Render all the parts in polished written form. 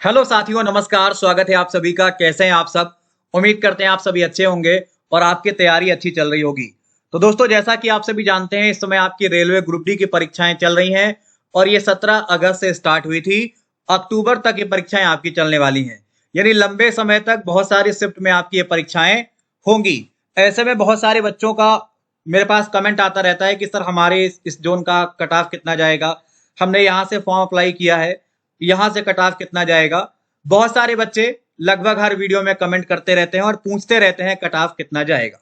Hello साथियों, नमस्कार। स्वागत है आप सभी का। कैसे हैं आप सब? उम्मीद करते हैं आप सभी अच्छे होंगे और आपकी तैयारी अच्छी चल रही होगी। तो दोस्तों, जैसा कि आप सभी जानते हैं, इस समय आपकी रेलवे ग्रुप डी की परीक्षाएं चल रही हैं और ये 17 अगस्त से स्टार्ट हुई थी। अक्टूबर तक ये परीक्षाएं आपकी चलने वाली हैं, यानी लंबे समय तक बहुत सारी शिफ्ट में आपकी ये परीक्षाएं होंगी। ऐसे में बहुत सारे बच्चों का मेरे पास कमेंट आता रहता है कि सर हमारे इस जोन का कट ऑफ कितना जाएगा, हमने यहाँ से फॉर्म अप्लाई किया है, यहाँ से कट ऑफ कितना जाएगा। बहुत सारे बच्चे लगभग हर वीडियो में कमेंट करते रहते हैं और पूछते रहते हैं कट ऑफ कितना जाएगा।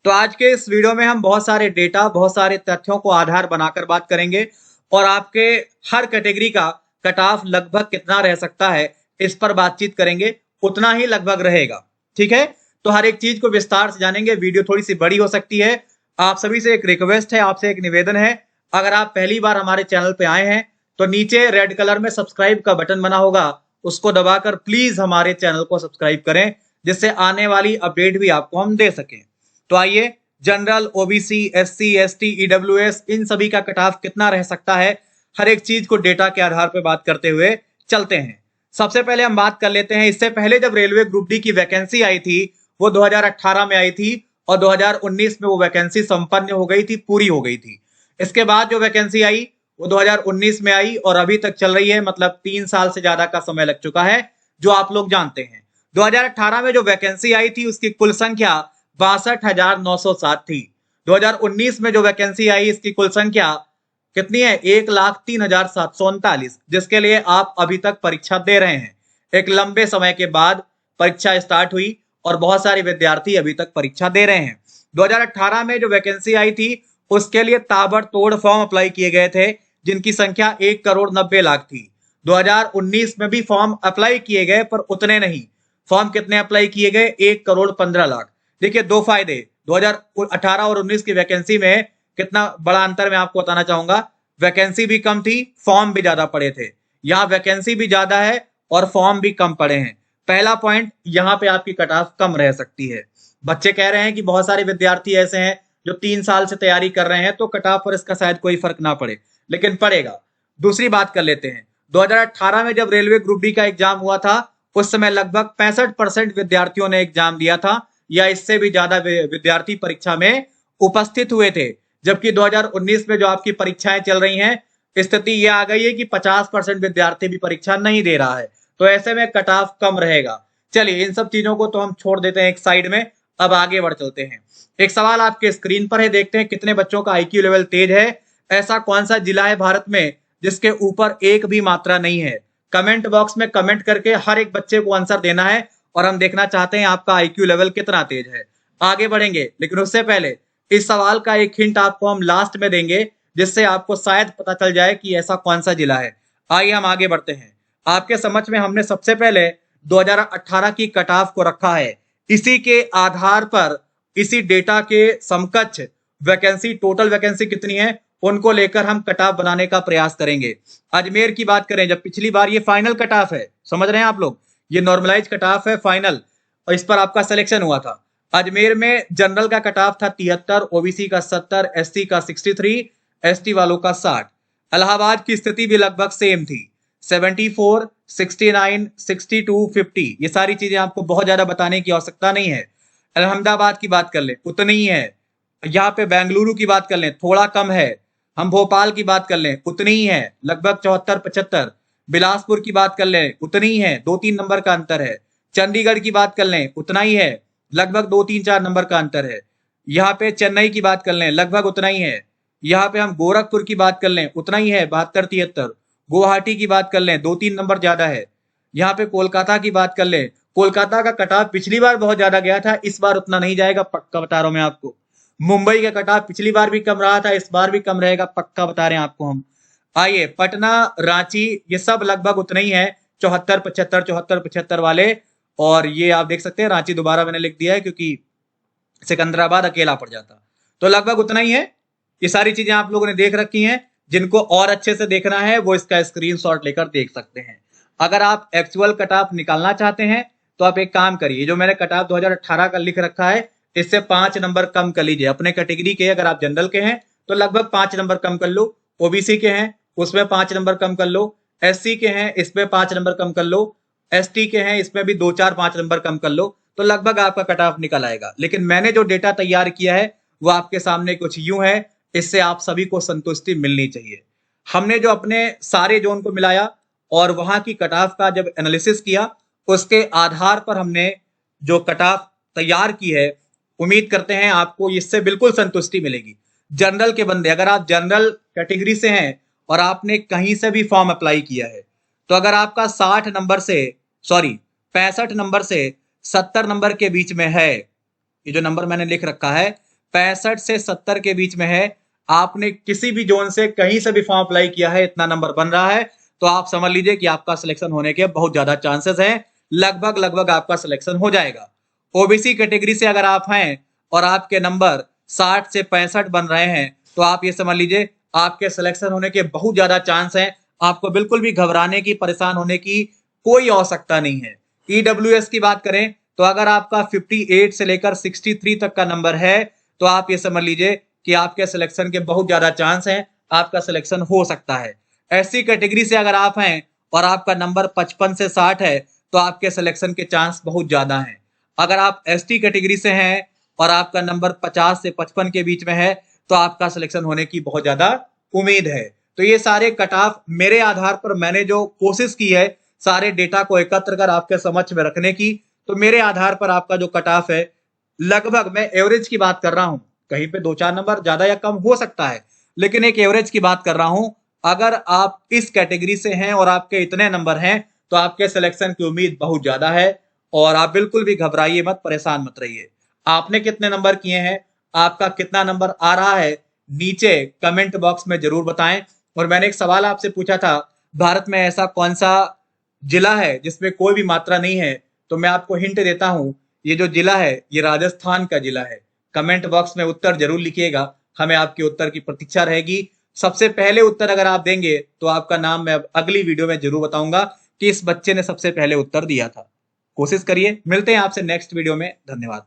तो आज के इस वीडियो में हम बहुत सारे डेटा, बहुत सारे तथ्यों को आधार बनाकर बात करेंगे और आपके हर कैटेगरी का कट ऑफ लगभग कितना रह सकता है इस पर बातचीत करेंगे। उतना ही लगभग रहेगा, ठीक है? तो हर एक चीज को विस्तार से जानेंगे। वीडियो थोड़ी सी बड़ी हो सकती है। आप सभी से एक रिक्वेस्ट है, आपसे एक निवेदन है, अगर आप पहली बार हमारे चैनल पे आए हैं तो नीचे रेड कलर में सब्सक्राइब का बटन बना होगा, उसको दबाकर प्लीज हमारे चैनल को सब्सक्राइब करें, जिससे आने वाली अपडेट भी आपको हम दे सकें। तो आइए, general, OBC, SC, ST, EWS, इन सभी का कट ऑफ कितना रह सकता है, हर एक चीज को डेटा के आधार पर बात करते हुए चलते हैं। सबसे पहले हम बात कर लेते हैं, इससे पहले जब रेलवे ग्रुप डी की वैकेंसी आई थी वो 2018 में आई थी और 2019 में वो वैकेंसी संपन्न हो गई थी, पूरी हो गई थी। इसके बाद जो वैकेंसी आई वो 2019 में आई और अभी तक चल रही है, मतलब 3 साल से ज्यादा का समय लग चुका है, जो आप लोग जानते हैं। 2018 में जो वैकेंसी आई थी उसकी कुल संख्या 62,907 थी। 2019 में जो वैकेंसी आई इसकी कुल संख्या कितनी है? 1,03,739, जिसके लिए आप अभी तक परीक्षा दे रहे हैं। एक लंबे समय के बाद परीक्षा स्टार्ट हुई और बहुत सारे विद्यार्थी अभी तक परीक्षा दे रहे हैं। 2018 में जो वैकेंसी आई थी उसके लिए ताबड़तोड़ फॉर्म अप्लाई किए गए थे, जिनकी संख्या 1,90,00,000 थी। 2019 में भी फॉर्म अप्लाई किए गए, पर उतने नहीं। फॉर्म कितने अप्लाई किए गए? 1,15,00,000। देखिए, दो फायदे 2018 और 19 की वैकेंसी में कितना बड़ा अंतर मैं आपको बताना चाहूंगा। वैकेंसी भी कम थी, फॉर्म भी ज्यादा पड़े थे। यहाँ वैकेंसी भी ज्यादा है और फॉर्म भी कम पड़े हैं। पहला पॉइंट, यहाँ पे आपकी कट ऑफ कम रह सकती है। बच्चे कह रहे हैं कि बहुत सारे विद्यार्थी ऐसे हैं जो 3 साल से तैयारी कर रहे हैं, तो कट ऑफ पर इसका शायद कोई फर्क ना पड़े, लेकिन पड़ेगा। दूसरी बात कर लेते हैं, 2018 में जब रेलवे ग्रुप डी का एग्जाम हुआ था उस समय लगभग 65% विद्यार्थियों ने एग्जाम दिया था, या इससे भी ज्यादा विद्यार्थी परीक्षा में उपस्थित हुए थे। जबकि 2019 में जो आपकी परीक्षाएं चल रही हैं, स्थिति यह आ गई है कि 50% विद्यार्थी भी परीक्षा नहीं दे रहा है। तो ऐसे में कट ऑफ कम रहेगा। चलिए, इन सब चीजों को तो हम छोड़ देते हैं एक साइड में, अब आगे बढ़ चलते हैं। एक सवाल आपके स्क्रीन पर है, देखते हैं कितने बच्चों का आईक्यू लेवल तेज है। ऐसा कौन सा जिला है भारत में जिसके ऊपर एक भी मात्रा नहीं है? कमेंट बॉक्स में कमेंट करके हर एक बच्चे को आंसर देना है और हम देखना चाहते हैं आपका आईक्यू लेवल कितना तेज है। आगे बढ़ेंगे, लेकिन उससे पहले इस सवाल का एक हिंट आपको हम लास्ट में देंगे, जिससे आपको शायद पता चल जाए कि ऐसा कौन सा जिला है। आइए हम आगे बढ़ते हैं। आपके समझ में हमने सबसे पहले 2018 की कट ऑफ को रखा है। इसी के आधार पर, इसी डेटा के समकक्ष वैकेंसी, टोटल वैकेंसी कितनी है उनको लेकर हम कट ऑफ बनाने का प्रयास करेंगे। अजमेर की बात करें, जब पिछली बार ये फाइनल कट ऑफ है, समझ रहे हैं आप लोग, ये नॉर्मलाइज कट ऑफ है, फाइनल, और इस पर आपका सिलेक्शन हुआ था। अजमेर में जनरल का कट ऑफ था 73, ओबीसी का 70, एससी का 63, एसटी वालों का 60। इलाहाबाद की स्थिति भी लगभग सेम थी, 74, 69, 62, 50। ये सारी चीजें आपको बहुत ज्यादा बताने की आवश्यकता नहीं है। अहमदाबाद की बात कर लें, उतनी ही है। यहाँ पे बेंगलुरु की बात कर लें, थोड़ा कम है। हम भोपाल की बात कर लें, उतनी ही है, लगभग 74, 75। बिलासपुर की बात कर लें, उतनी ही है, 2-3 नंबर का अंतर है। चंडीगढ़ की बात कर लें, उतना ही है, लगभग 2-3-4 नंबर का अंतर है। यहाँ पे चेन्नई की बात कर लें, लगभग उतना ही है। यहाँ पे हम गोरखपुर की बात कर लें, उतना ही है, 72-73। गुवाहाटी की बात कर लें, 2-3 नंबर ज्यादा है। यहाँ पे कोलकाता की बात कर लें, कोलकाता का कट ऑफ पिछली बार बहुत ज्यादा गया था, इस बार उतना नहीं जाएगा, पक्का बता रहा हूं मैं आपको। मुंबई का कट ऑफ पिछली बार भी कम रहा था, इस बार भी कम रहेगा, पक्का बता रहे हैं आपको हम। आइए, पटना, रांची, ये सब लगभग उतना ही है, 74, 75, 74, 75 वाले। और ये आप देख सकते हैं, रांची दोबारा मैंने लिख दिया है क्योंकि सिकंदराबाद अकेला पड़ जाता। तो लगभग उतना ही है। ये सारी चीजें आप लोगों ने देख रखी हैं। जिनको और अच्छे से देखना है वो इसका स्क्रीनशॉट लेकर देख सकते हैं। अगर आप एक्चुअल कट ऑफ निकालना चाहते हैं तो आप एक काम करिए, जो मैंने कट ऑफ 2018 का लिख रखा है इससे 5 नंबर कम कर लीजिए अपने कैटेगरी के। अगर आप जनरल के हैं तो लगभग 5 नंबर कम कर लो, ओबीसी के हैं उसमें 5 नंबर कम कर लो, एससी के हैं इसमें 5 नंबर कम कर लो, एसटी के हैं, इसमें भी 2 4 5 नंबर कम कर लो तो लगभग आपका कट ऑफ निकल आएगा। लेकिन मैंने जो डेटा तैयार किया है वो आपके सामने कुछ यूं है, इससे आप सभी को संतुष्टि मिलनी चाहिए। हमने जो अपने सारे जोन को मिलाया और वहां की कट ऑफ का जब एनालिसिस किया, उसके आधार पर हमने जो कट ऑफ तैयार की है, उम्मीद करते हैं आपको इससे बिल्कुल संतुष्टि मिलेगी। जनरल के बंदे, अगर आप जनरल कैटेगरी से हैं और आपने कहीं से भी फॉर्म अप्लाई किया है, तो अगर आपका 60 नंबर से 65 नंबर से 70 नंबर के बीच में है, ये जो नंबर मैंने लिख रखा है 65 से 70 के बीच में है, आपने किसी भी जोन से कहीं से भी फॉर्म अप्लाई किया है, इतना नंबर बन रहा है, तो आप समझ लीजिए कि आपका सिलेक्शन होने के बहुत ज्यादा चांसेस हैं। लगभग आपका सिलेक्शन हो जाएगा। ओबीसी कैटेगरी से अगर आप हैं और आपके नंबर 60 से 65 बन रहे हैं, तो आप ये समझ लीजिए आपके सिलेक्शन होने के बहुत ज्यादा चांस हैं। आपको बिल्कुल भी घबराने की, परेशान होने की कोई आवश्यकता नहीं है। ईडब्ल्यूएस की बात करें तो अगर आपका 58 से लेकर 63 तक का नंबर है, तो आप ये समझ लीजिए कि आपके सिलेक्शन के बहुत ज्यादा चांस हैं, आपका सिलेक्शन हो सकता है। एससी कैटेगरी से अगर आप हैं और आपका नंबर 55 से 60 है, तो आपके सिलेक्शन के चांस बहुत ज्यादा हैं। अगर आप एसटी कैटेगरी से हैं और आपका नंबर 50 से 55 के बीच में है, तो आपका सिलेक्शन होने की बहुत ज्यादा उम्मीद है। तो ये सारे कट ऑफ मेरे आधार पर मैंने जो कोशिश की है सारे डेटा को एकत्र कर आपके समक्ष में रखने की, तो मेरे आधार पर आपका जो कट ऑफ है, लगभग मैं एवरेज की बात कर रहा हूं, कहीं पे 2 4 नंबर ज्यादा या कम हो सकता है, लेकिन एक एवरेज की बात कर रहा हूं। अगर आप इस कैटेगरी से हैं और आपके इतने नंबर हैं, तो आपके सिलेक्शन की उम्मीद बहुत ज्यादा है और आप बिल्कुल भी घबराइए मत, परेशान मत रहिए। आपने कितने नंबर किए हैं, आपका कितना नंबर आ रहा है, नीचे कमेंट बॉक्स में जरूर बताएं। और मैंने एक सवाल आपसे पूछा था, भारत में ऐसा कौन सा जिला है जिसमें कोई भी मात्रा नहीं है, तो मैं आपको हिंट देता हूं, ये जो जिला है ये राजस्थान का जिला है। कमेंट बॉक्स में उत्तर जरूर लिखिएगा, हमें आपके उत्तर की प्रतीक्षा रहेगी। सबसे पहले उत्तर अगर आप देंगे तो आपका नाम मैं अगली वीडियो में जरूर बताऊंगा कि इस बच्चे ने सबसे पहले उत्तर दिया था। कोशिश करिए। मिलते हैं आपसे नेक्स्ट वीडियो में। धन्यवाद।